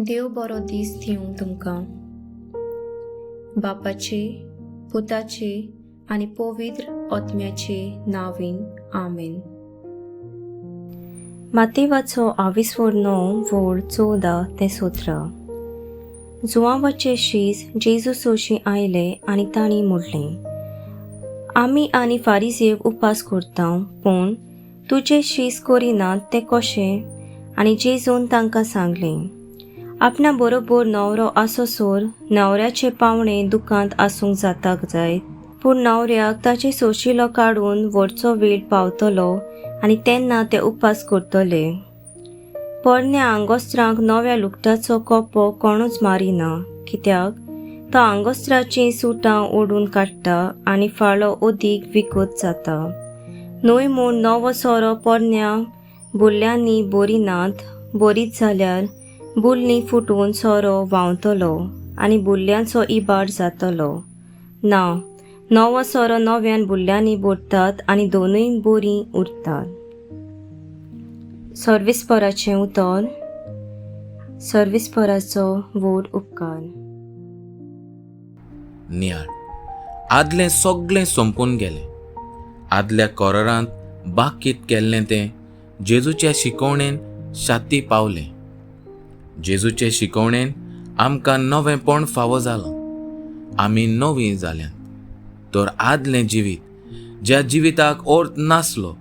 देव बरो दीस दिवं तुमकां. बापाचे, पुताचे आनी पवित्र आत्म्याचे नांवान आमेन. मातेवाचो 14:14-17. जुवांवाचे शीस जेजू सोशी आयले आनी तांणी म्हणलें, आमी आनी फारिसेव उपास करता, पूण तुजे शीस करिनात ते कशें? आनी जेजून तांकां सांगलें, आपणा बरोबर न्हवरो आसोसोर न्हवऱ्याचे पावणे दुकांत आसूंक जाताक जाय, पूण न्हवऱ्याक ताचे सोशिलो काडून व्हरचो वेळ पावतलो आनी तेन्ना ते उपास करतले. पोरण्या आंगोस्त्रांक नव्या लुगटाचो कोपो कोणूच मारिना, कित्याक तो आंगोस्त्राचीं सुटां ओडून काडटा आनी फाळो ओदीक विकोत जाता. न्हय म्हूण नवो सोरो पोरण्या बुल्ल्यांनी बोरिनात, बोरीत जाल्यार बुल्लीं फुटून सोरो व्हांवतलो आनी बुल्ल्यांचो इबाड जातलो. ना, नवो सोरो नव्यान बुल्ल्यांनी बोरतात आनी दोनूय बोरीं उरतात. सर्विस्पराचें उतर. सर्विस्पराचो व्हड उपकार. नियाळ आदलें सगळें संपून गेलें. आदल्या कोरांत बाकीत केल्लें तें जेजूच्या शिकवणेन शाती पावलें. जेजूचे शिकवणेन आमकां नवेंपण फावो जालां. आमी नवीं जाल्यांत. तर आदलें जिवीत, ज्या जिविताक अर्थ नासलो,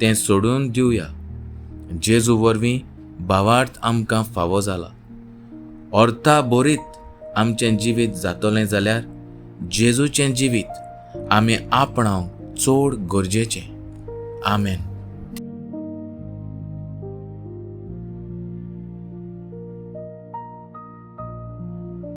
तें सोडून दिवया. जेजू वरवीं भावार्थ आमकां फावो जाला. अर्था बोरीत आमचें जिवीत जातलें जाल्यार जेजूचें जिवीत आमी आपणावंक चड गरजेचें. आमेन.